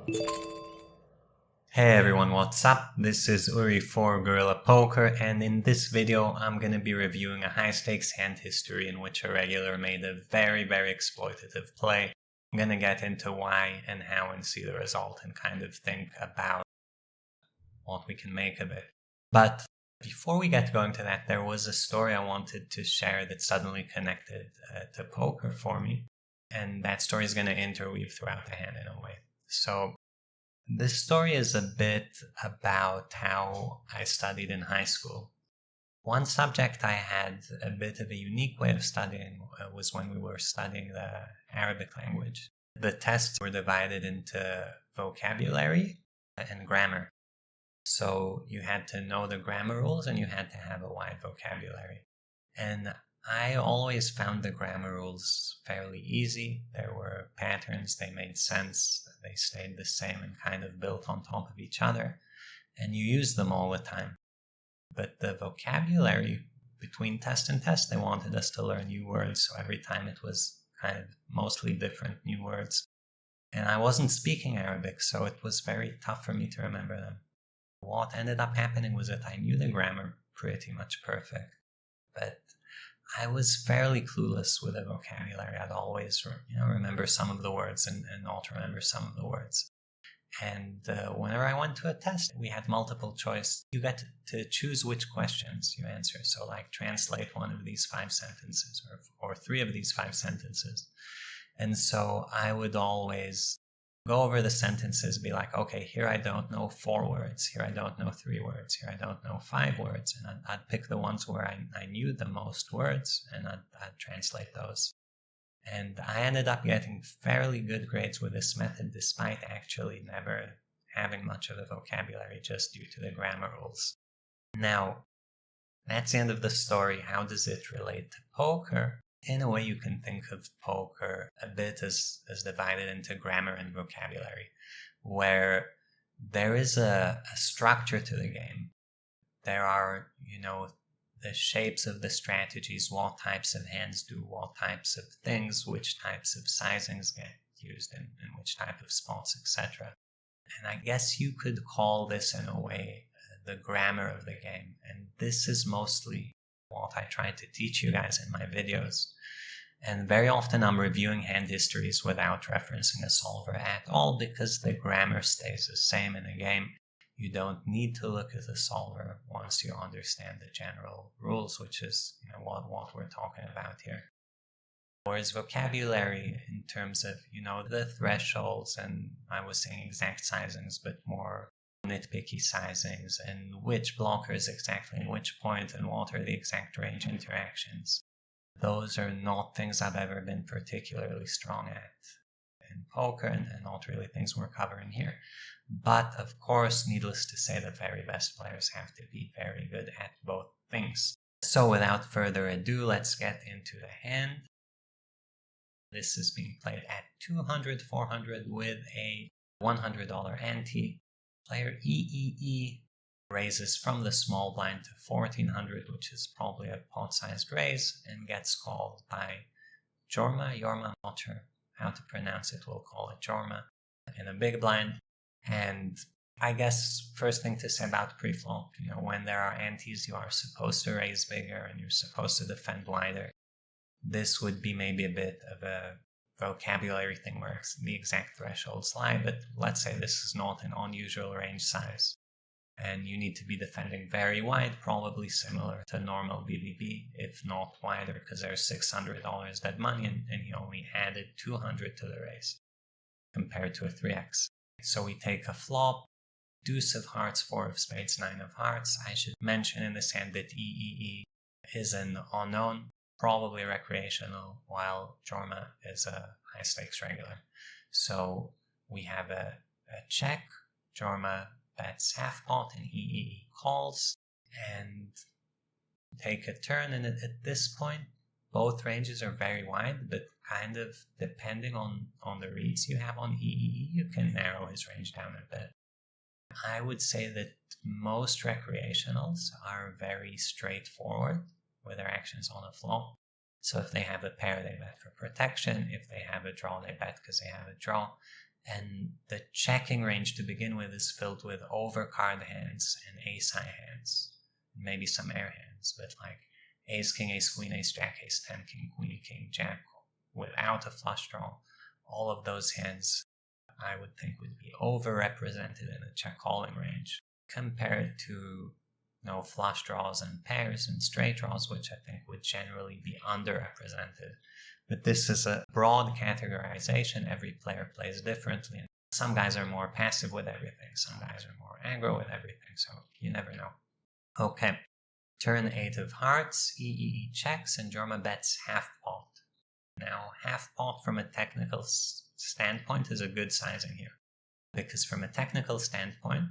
Hey everyone, what's up? This is Uri for Gorilla Poker, and in this video I'm going to be reviewing a high-stakes hand history in which a regular made a very exploitative play. I'm going to get into why and how and see the result and kind of think about what we can make of it. But before we get going to that, there was a story I wanted to share that suddenly connected to poker for me, and that story is going to interweave throughout the hand in a way. So this story is a bit about how I studied in high school. One subject I had a bit of a unique way of studying was when we were studying the Arabic language. The tests were divided into vocabulary and grammar. So you had to know the grammar rules and you had to have a wide vocabulary. And I always found the grammar rules fairly easy. There were patterns, they made sense, they stayed the same and kind of built on top of each other, and you used them all the time. But the vocabulary, between test and test, they wanted us to learn new words, so every time it was kind of mostly different new words. And I wasn't speaking Arabic, so it was very tough for me to remember them. What ended up happening was that I knew the grammar pretty much perfect, but I was fairly clueless with the vocabulary. I'd always, remember some of the words and not remember some of the words. And whenever I went to a test, we had multiple choice. You get to choose which questions you answer. So like translate one of these 5 sentences or 3 of these 5 sentences. And so I would always go over the sentences, be like, okay, here I don't know 4 words, here I don't know 3 words, here I don't know 5 words, and I'd pick the ones where I knew the most words, and I'd translate those. And I ended up getting fairly good grades with this method, despite actually never having much of a vocabulary, just due to the grammar rules. Now, that's the end of the story. How does it relate to poker? In a way, you can think of poker a bit as divided into grammar and vocabulary, where there is a structure to the game. There are, the shapes of the strategies, what types of hands do what types of things, which types of sizings get used in which type of spots, etc. And I guess you could call this, in a way, the grammar of the game. And this is mostly what I try to teach you guys in my videos. And very often I'm reviewing hand histories without referencing a solver at all, because the grammar stays the same in a game. You don't need to look at the solver once you understand the general rules, which is what we're talking about here. Whereas vocabulary, in terms of the thresholds, and I was saying exact sizings, but more nitpicky sizings, and which blockers exactly in which point, and what are the exact range interactions. Those are not things I've ever been particularly strong at in poker, and not really things we're covering here. But of course, needless to say, the very best players have to be very good at both things. So without further ado, let's get into the hand. This is being played at 200, 400 with a $100 ante. Player EEE raises from the small blind to 1400, which is probably a pot-sized raise, and gets called by Jorma. I'm not sure how to pronounce it, we'll call it Jorma, in a big blind. And I guess first thing to say about pre-flop, when there are antes, you are supposed to raise bigger and you're supposed to defend wider. This would be maybe a bit of a vocabulary thing where the exact thresholds lie, but let's say this is not an unusual range size, and you need to be defending very wide, probably similar to normal BBB, if not wider, because there's $600 dead money, and he only added 200 to the raise, compared to a 3x. So we take a flop, deuce of hearts, 4 of spades, 9 of hearts. I should mention in this hand that EEE is an unknown, probably recreational, while Jorma is a high-stakes regular. So we have a check, Jorma bets half pot, and EEE calls, and take a turn. And at this point, both ranges are very wide, but kind of depending on the reads you have on EEE, you can narrow his range down a bit. I would say that most recreationals are very straightforward with their actions on a flop. So if they have a pair, they bet for protection. If they have a draw, they bet because they have a draw. And the checking range to begin with is filled with overcard hands and ace-high hands, maybe some air hands, but like ace, king, ace, queen, ace, jack, ace, 10, king, queen, king, jack, without a flush draw. All of those hands I would think would be overrepresented in a check calling range compared to flush draws and pairs and straight draws, which I think would generally be underrepresented. But this is a broad categorization. Every player plays differently. Some guys are more passive with everything. Some guys are more aggro with everything. So you never know. Okay. Turn 8 of hearts. EEE checks and Jorma bets half pot. Now, half pot from a technical standpoint is a good sizing here. Because from a technical standpoint,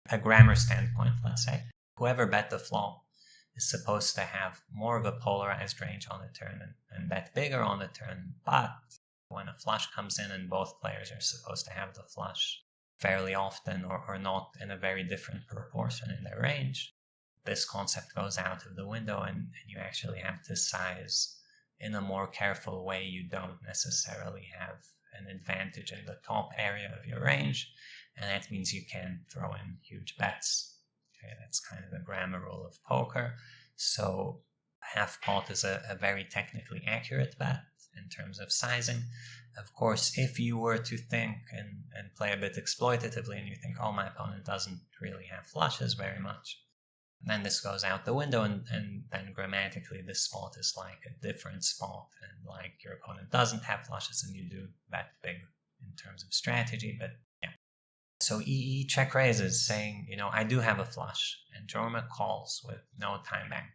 a grammar standpoint, let's say, whoever bet the flop is supposed to have more of a polarized range on the turn and bet bigger on the turn. But when a flush comes in and both players are supposed to have the flush fairly often or not in a very different proportion in their range, this concept goes out of the window and you actually have to size in a more careful way. You don't necessarily have an advantage in the top area of your range, and that means you can throw in huge bets. Okay, that's kind of the grammar rule of poker. So half pot is a very technically accurate bet in terms of sizing. Of course, if you were to think and play a bit exploitatively and you think, oh, my opponent doesn't really have flushes very much, then this goes out the window and then grammatically this spot is like a different spot and like your opponent doesn't have flushes and you do bet big in terms of strategy. But yeah. So EE check raises saying, I do have a flush, and Jorma calls with no time bank.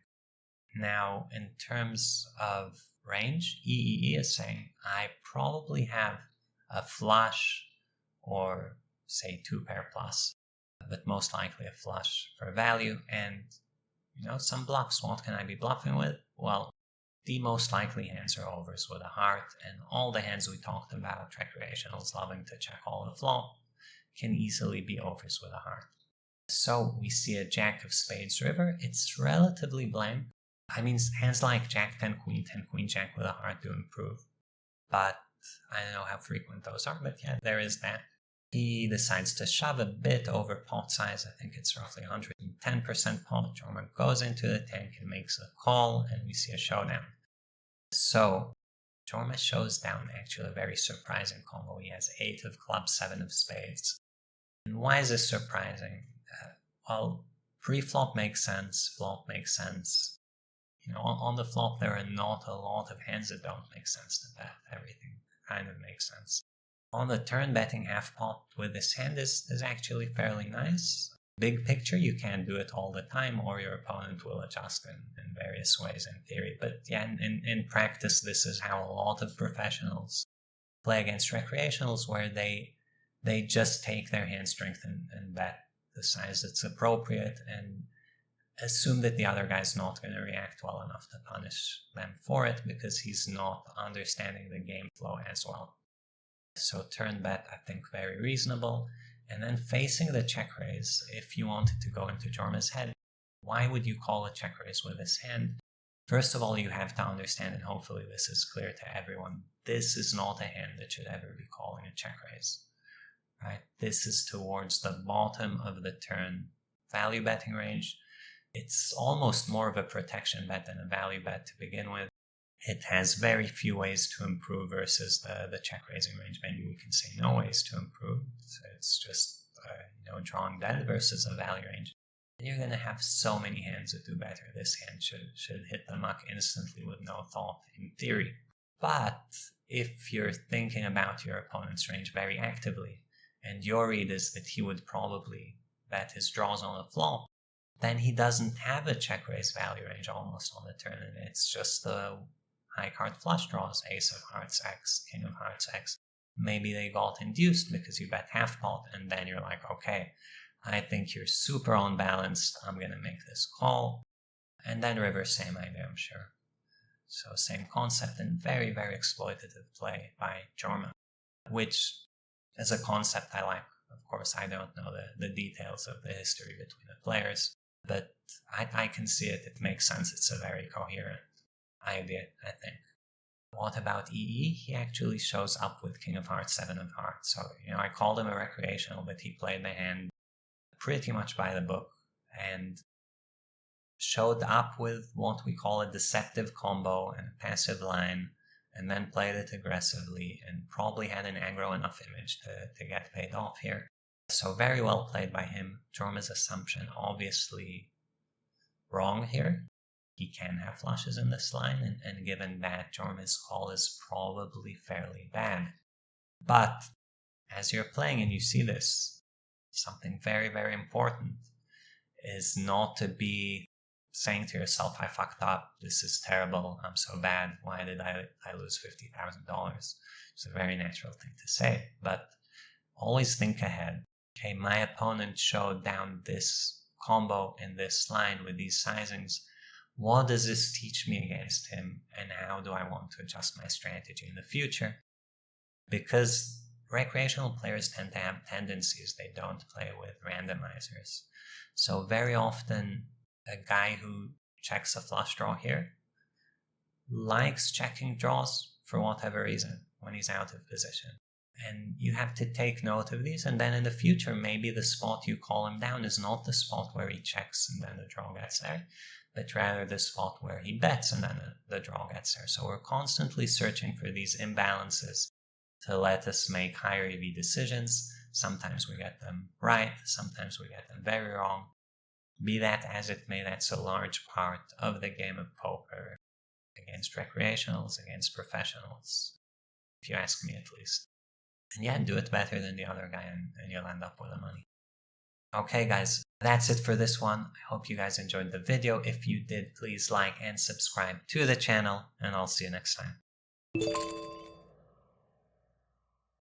Now, in terms of range, EEE is saying, I probably have a flush or say 2-pair plus, but most likely a flush for value and, some bluffs. What can I be bluffing with? Well, the most likely hands are overs with a heart, and all the hands we talked about, recreationals loving to check all the flop, can easily be overs with a heart. So we see a jack of spades river. It's relatively blank. I mean, hands like jack 10 queen jack with a heart do improve, but I don't know how frequent those are, but yeah, there is that. He decides to shove a bit over pot size. I think it's roughly 110% pot. Jorma goes into the tank and makes a call, and we see a showdown. So Jorma shows down actually a very surprising combo. He has 8 of clubs, 7 of spades. And why is this surprising? Well, pre-flop makes sense, flop makes sense. On the flop there are not a lot of hands that don't make sense to bet. Everything kind of makes sense. On the turn, betting half pot with this hand is actually fairly nice. Big picture, you can't do it all the time or your opponent will adjust in various ways in theory. But yeah, in practice, this is how a lot of professionals play against recreationals, where they just take their hand strength and bet the size that's appropriate and assume that the other guy's not going to react well enough to punish them for it because he's not understanding the game flow as well. So turn bet, I think, very reasonable. And then facing the check raise, if you wanted to go into Jorma's head, why would you call a check raise with this hand? First of all, you have to understand, and hopefully this is clear to everyone, this is not a hand that should ever be calling a check raise. Right? This is towards the bottom of the turn value betting range. It's almost more of a protection bet than a value bet to begin with. It has very few ways to improve versus the check raising range. Maybe we can say no ways to improve. So it's just drawing dead versus a value range. And you're going to have so many hands that do better. This hand should hit the muck instantly with no thought in theory. But if you're thinking about your opponent's range very actively, and your read is that he would probably bet his draws on the flop, then he doesn't have a check raise value range almost on the turn, and it's just the high card flush draws, ace of hearts X, king of hearts X. Maybe they got induced because you bet half pot, and then you're like, okay, I think you're super unbalanced, I'm going to make this call. And then river, same idea, I'm sure. So same concept and very, very exploitative play by Jorma, which as a concept I like. Of course, I don't know the details of the history between the players, but I can see it. It makes sense. It's a very coherent idea, I think. What about EE? He actually shows up with King of Hearts, 7 of Hearts. So, I called him a recreational, but he played the hand pretty much by the book and showed up with what we call a deceptive combo and a passive line, and then played it aggressively and probably had an aggro enough image to get paid off here. So very well played by him. Jorma's assumption obviously wrong here. He can have flushes in this line, and given that, Jorma's call is probably fairly bad. But as you're playing and you see this, something very, very important is not to be saying to yourself, I fucked up, this is terrible, I'm so bad, why did I lose $50,000? It's a very natural thing to say, but always think ahead. Okay, my opponent showed down this combo in this line with these sizings. What does this teach me against him, and how do I want to adjust my strategy in the future? Because recreational players tend to have tendencies they don't play with randomizers. So very often, a guy who checks a flush draw here likes checking draws for whatever reason when he's out of position. And you have to take note of these, and then in the future, maybe the spot you call him down is not the spot where he checks and then the draw gets there, but rather the spot where he bets and then the draw gets there. So we're constantly searching for these imbalances to let us make higher EV decisions. Sometimes we get them right, sometimes we get them very wrong. Be that as it may, that's a large part of the game of poker against recreationals, against professionals, if you ask me at least. And yeah, do it better than the other guy and you'll end up with the money. Okay guys, that's it for this one. I hope you guys enjoyed the video. If you did, please like and subscribe to the channel, and I'll see you next time.